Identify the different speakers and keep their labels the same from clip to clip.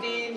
Speaker 1: 3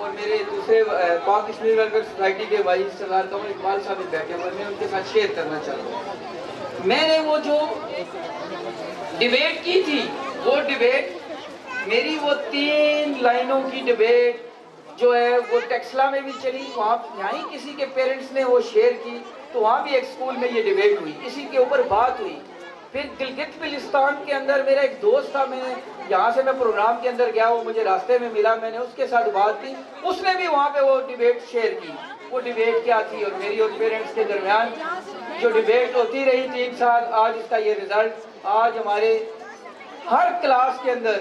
Speaker 1: اور میرے دوسرے پاک کشمیر ویلفیئر سوسائٹی کے وائس سردار قمر اقبال صاحب بیٹھے ہوئے، میں ان کے ساتھ شیئر کرنا چاہتا ہوں۔ میں نے وہ جو ڈیبیٹ کی تھی، وہ ڈیبیٹ میری وہ 3 لائنوں کی ڈیبیٹ جو ہے وہ ٹیکسلا میں بھی چلی، وہاں یہیں کسی کے پیرنٹس نے وہ شیئر کی، تو وہاں بھی ایک اسکول میں یہ ڈیبیٹ ہوئی، اسی کے اوپر بات ہوئی۔ پھر گلگت بلتستان کے اندر میرا ایک دوست تھا، میں نے یہاں سے میں پروگرام کے اندر گیا، وہ مجھے راستے میں ملا، میں نے اس کے ساتھ بات کی، اس نے بھی وہاں پہ وہ ڈیبیٹ شیئر کی۔ وہ ڈیبیٹ کیا تھی، اور میری اور پیرنٹس کے درمیان جو ڈیبیٹ ہوتی رہی 3 سال، آج اس کا یہ رزلٹ، آج ہمارے ہر کلاس کے اندر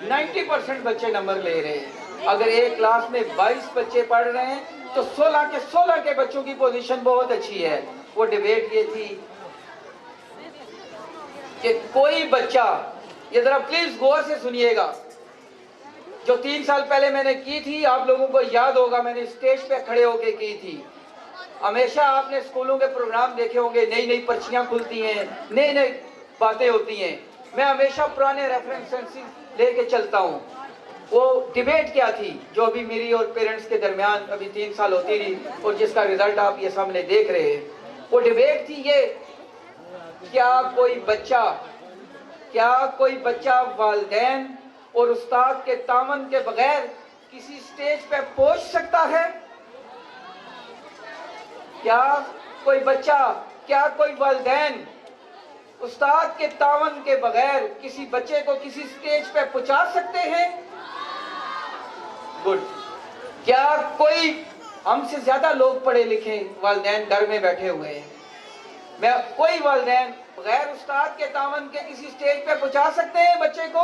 Speaker 1: 90% بچے نمبر لے رہے ہیں۔ اگر ایک کلاس میں 22 بچے پڑھ رہے ہیں تو 16 کے بچوں کی پوزیشن بہت اچھی ہے۔ وہ ڈیبیٹ یہ تھی کہ کوئی بچہ، یہ ذرا پلیز غور سے سنیے گا، جو 3 سال پہلے میں نے کی تھی، آپ لوگوں کو یاد ہوگا، میں نے اسٹیج پہ کھڑے ہو کے کی تھی۔ ہمیشہ آپ نے اسکولوں کے پروگرام دیکھے ہوں گے، نئی پرچیاں کھلتی ہیں، نئی باتیں ہوتی ہیں، میں ہمیشہ پرانے ریفرنسز لے کے چلتا ہوں۔ وہ ڈیبیٹ کیا تھی جو ابھی میری اور پیرنٹس کے درمیان ابھی 3 سال ہوتی رہی، اور جس کا رزلٹ آپ یہ سامنے دیکھ رہے ہیں، وہ ڈیبیٹ تھی یہ، کیا کوئی بچہ والدین اور استاد کے تعاون کے بغیر کسی سٹیج پہ پہنچ سکتا ہے؟ کیا کوئی والدین استاد کے تعاون کے بغیر کسی بچے کو کسی سٹیج پہ پہنچا سکتے ہیں؟ گڈ۔ کیا کوئی ہم سے زیادہ لوگ پڑھے لکھے والدین گھر میں بیٹھے ہوئے ہیں، کوئی والدین بغیر استاد کے تعاون کے کسی سٹیج پہ پہنچا سکتے ہیں بچے کو؟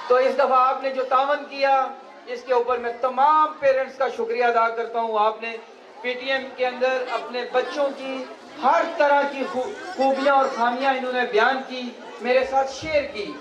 Speaker 1: تو اس دفعہ آپ نے جو تعاون کیا، اس کے اوپر میں تمام پیرنٹس کا شکریہ ادا کرتا ہوں۔ آپ نے پی ٹی ایم کے اندر اپنے بچوں کی ہر طرح کی خوبیاں اور خامیاں انہوں نے بیان کی، میرے ساتھ شیئر کی،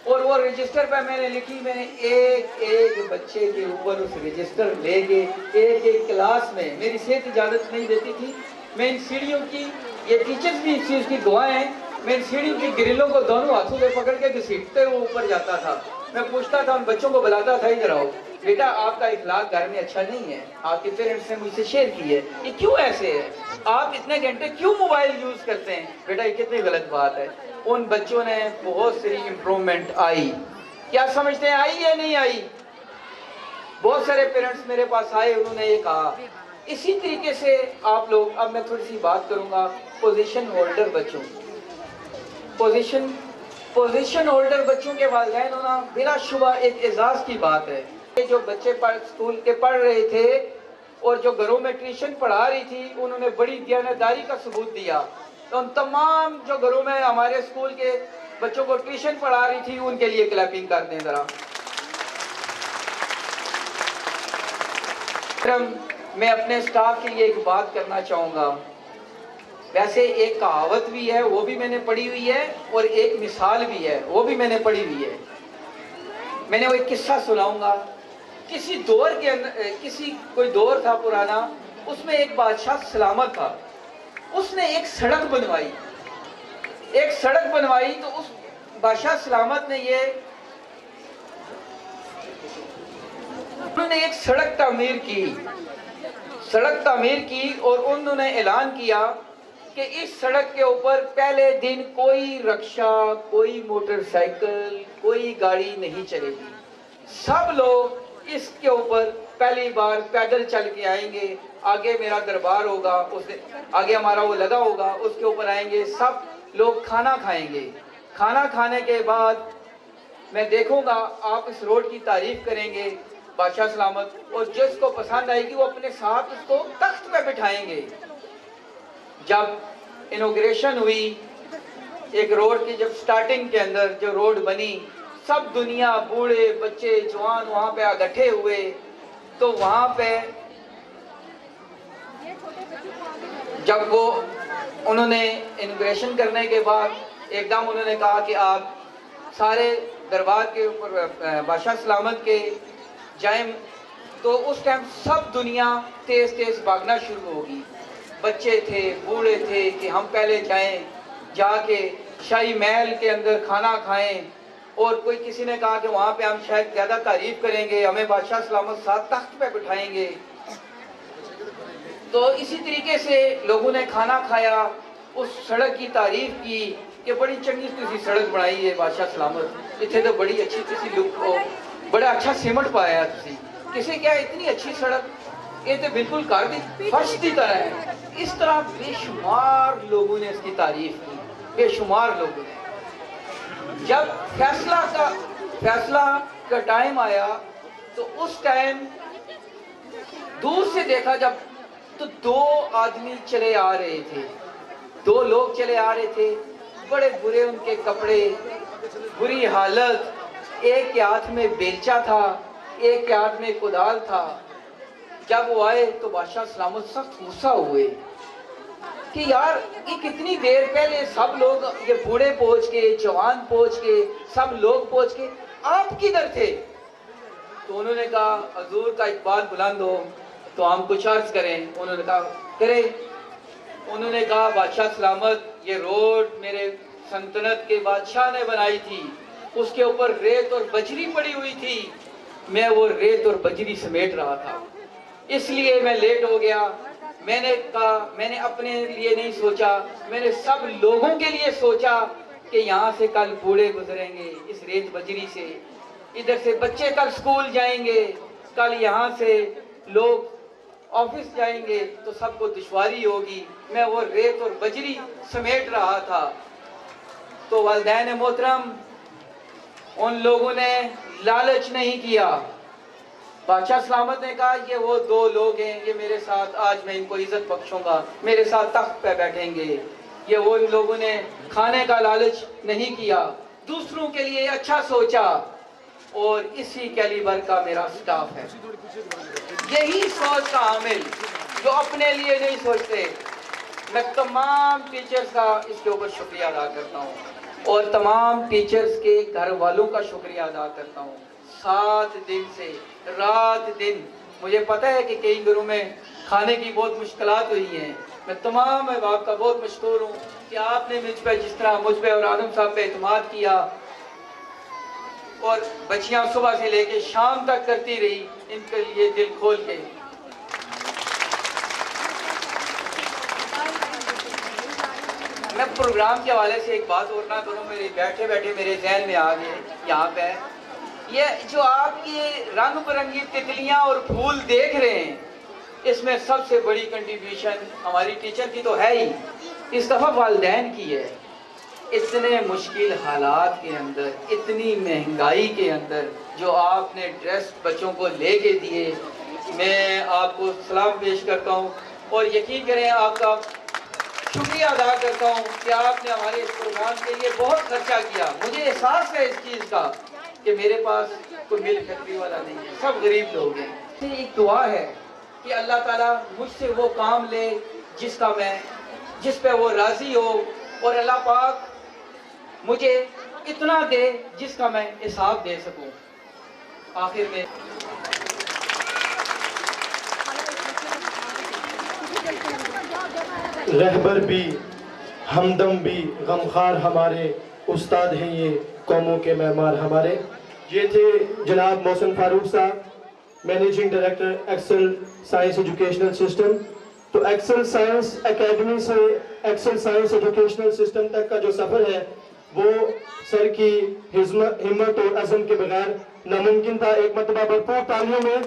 Speaker 1: اور وہ رجسٹر پہ میں نے لکھی، میں نے ایک بچے کے اوپر اس رجسٹر لے کے ایک کلاس میں، میری صحت اجازت نہیں دیتی تھی، میں ان سیڑھیوں کی، یہ ٹیچرز بھی اس چیز کی گواہ ہیں، میں ان سیڑھیوں کی گرلوں کو دونوں ہاتھوں سے پکڑ کے گھسیٹتے ہوئے اوپر جاتا تھا۔ میں پوچھتا تھا، ان بچوں کو بلاتا تھا، ادھر آؤ بیٹا، آپ کا اخلاق گھر میں اچھا نہیں ہے، آپ کے پیرنٹس نے مجھ سے شیئر کی ہے، یہ کیوں ایسے ہے، آپ اتنے گھنٹے کیوں موبائل یوز کرتے ہیں، بیٹا یہ کتنی غلط بات ہے۔ ان بچوں نے بہت ساری امپرومنٹ آئی، کیا سمجھتے ہیں آئی یا نہیں آئی؟ بہت سارے پیرنٹس میرے پاس آئے، انہوں نے یہ کہا۔ اسی طریقے سے آپ لوگ، اب میں تھوڑی سی بات کروں گا پوزیشن ہولڈر بچوں، پوزیشن ہولڈر بچوں کے والدین ہونا بلا شبہ ایک اعزاز کی بات ہے۔ جو بچے اسکول کے پڑھ رہے تھے اور جو گھروں میں ٹیوشن پڑھا رہی تھی، انہوں نے بڑی دیانتداری کا ثبوت دیا۔ تو ان تمام جو گھروں میں ہمارے اسکول کے بچوں کو ٹیوشن پڑھا رہی تھی، ان کے لیے کلیپنگ کر دیں ذرا۔ میں اپنے سٹاف کے لیے ایک بات کرنا چاہوں گا، ویسے ایک کہاوت بھی ہے، وہ بھی میں نے پڑھی ہوئی ہے، اور ایک مثال بھی ہے، وہ بھی میں نے پڑھی ہوئی ہے۔ میں نے وہ ایک قصہ سناؤں گا۔ کسی دور کے اندر، کوئی دور تھا پرانا، اس میں ایک بادشاہ سلامت تھا، اس نے ایک سڑک بنوائی، تو اس بادشاہ سلامت نے انہوں نے ایک سڑک تعمیر کی اور انہوں نے اعلان کیا کہ اس سڑک کے اوپر پہلے دن کوئی رکشہ، کوئی موٹر سائیکل، کوئی گاڑی نہیں چلے گی، سب لوگ اس کے اوپر پہلی بار پیدل چل کے آئیں گے، آگے میرا دربار ہوگا، آگے ہمارا وہ لگا ہوگا، اس کے اوپر آئیں گے، سب لوگ کھانا کھائیں گے، کھانا کھانے کے بعد میں دیکھوں گا آپ اس روڈ کی تعریف کریں گے بادشاہ سلامت، اور جس کو پسند آئے گی وہ اپنے ساتھ اس کو تخت پہ بٹھائیں گے۔ جب انوگریشن ہوئی ایک روڈ کی، جب سٹارٹنگ کے اندر جو روڈ بنی، سب دنیا، بوڑھے بچے جوان وہاں پہ اکٹھے ہوئے، تو وہاں پہ جب انہوں نے انوگریشن کرنے کے بعد ایک دم انہوں نے کہا کہ آپ سارے دربار کے اوپر بادشاہ سلامت کے جائیں، تو اس ٹائم سب دنیا تیز تیز بھاگنا شروع ہوگی، بچے تھے، بوڑھے تھے، کہ ہم پہلے جائیں، جا کے شاہی محل کے اندر کھانا کھائیں، اور کوئی کسی نے کہا کہ وہاں پہ ہم شاید زیادہ تعریف کریں گے, ہمیں بادشاہ سلامت ساتھ تخت پہ بٹھائیں گے. تو اسی طریقے سے لوگوں نے کھانا کھایا, اس سڑک کی تعریف کی کہ بڑی چنگی تسی سڑک بنائی ہے بادشاہ سلامت, اتنے تو بڑی اچھی تسی لک ہو, بڑا اچھا سیمنٹ پایا تسی, کسی کیا اتنی اچھی سڑک, یہ تو بالکل کر دی فرش کی طرح ہے. اس طرح بے شمار لوگوں نے اس کی تعریف کی, بے شمار لوگوں نے. جب فیصلہ کا ٹائم آیا تو اس ٹائم دور سے دیکھا جب تو 2 آدمی چلے آ رہے تھے, 2 لوگ چلے آ رہے تھے, بڑے برے ان کے کپڑے, بری حالت, ایک کے ہاتھ میں بیلچا تھا, ایک کے ہاتھ میں کدال تھا. جب وہ آئے تو بادشاہ سلامت سخت غصہ ہوئے کہ یار یہ کتنی دیر پہلے سب لوگ, یہ بوڑھے پہنچ کے, جوان پہنچ کے, سب لوگ پہنچ کے, آپ کدھر تھے؟ تو انہوں نے کہا حضور کا اقبال بلند ہو تو ہم کچھ عرض کریں. انہوں نے کہا کریں. انہوں نے کہا بادشاہ سلامت یہ روڈ میرے سلطنت کے بادشاہ نے بنائی تھی, اس کے اوپر ریت اور بجری پڑی ہوئی تھی, میں وہ ریت اور بجری سمیٹ رہا تھا, اس لیے میں لیٹ ہو گیا. میں نے کہا میں نے اپنے لیے نہیں سوچا, میں نے سب لوگوں کے لیے سوچا کہ یہاں سے کل بوڑھے گزریں گے اس ریت بجری سے, ادھر سے بچے کل سکول جائیں گے, کل یہاں سے لوگ آفس جائیں گے تو سب کو دشواری ہوگی, میں وہ ریت اور بجری سمیٹ رہا تھا. تو والدین محترم ان لوگوں نے لالچ نہیں کیا. بادشاہ سلامت نے کہا یہ وہ 2 لوگ ہیں, یہ میرے ساتھ آج میں ان کو عزت بخشوں گا, میرے ساتھ تخت پہ بیٹھیں گے. یہ وہ ان لوگوں نے کھانے کا لالچ نہیں کیا, دوسروں کے لیے اچھا سوچا, اور اسی کیلیبر کا میرا سٹاف ہے. یہی سوچ کا عامل جو اپنے لیے نہیں سوچتے. میں تمام ٹیچرز کا اس کے اوپر شکریہ ادا کرتا ہوں, اور تمام ٹیچرز کے گھر والوں کا شکریہ ادا کرتا ہوں. 7 دن سے رات دن, مجھے پتہ ہے کہ کئی گھروں میں کھانے کی بہت مشکلات ہوئی ہیں. میں تمام احباب کا بہت مشکور ہوں کہ آپ نے مجھ پہ جس طرح مجھ پہ اور آدم صاحب پہ اعتماد کیا, اور بچیاں صبح سے لے کے شام تک کرتی رہی, ان کے لیے دل کھول کے. میں پروگرام کے حوالے سے ایک بات اور نہ کروں, میرے بیٹھے بیٹھے میرے ذہن میں آ گئے یہاں پہ, یہ جو آپ یہ رنگ برنگی تتلیاں اور پھول دیکھ رہے ہیں, اس میں سب سے بڑی کنٹریبیوشن ہماری ٹیچر کی تو ہے ہی, اس دفعہ والدین کی ہے. اتنے مشکل حالات کے اندر, اتنی مہنگائی کے اندر جو آپ نے ڈریس بچوں کو لے کے دیے, میں آپ کو سلام پیش کرتا ہوں, اور یقین کریں آپ کا شکریہ ادا کرتا ہوں کہ آپ نے ہمارے اس پروگرام کے لیے بہت خرچہ کیا. مجھے احساس ہے اس چیز کا کہ میرے پاس کوئی مل فیکٹری والا نہیں ہے, سب غریب لوگ ہیں. یہ ایک دعا ہے کہ اللہ تعالیٰ مجھ سے وہ کام لے جس پہ وہ راضی ہو, اور اللہ پاک مجھے اتنا دے جس کا میں حساب دے سکوں. آخر میں
Speaker 2: رہبر بھی ہمدم بھی غمخوار ہمارے, استاد ہیں یہ قوموں کے معمار ہمارے. یہ تھے جناب Mohsin Farooq Sahab, managing director Excel Science educational system. تو ایکسل سائنس اکیڈمی سے ایکسل سائنس ایجوکیشنل سسٹم تک کا جو سفر ہے وہ سر کی ہمت اور عزم کے بغیر ناممکن تھا. ایک مرتبہ بھرپور تالیوں میں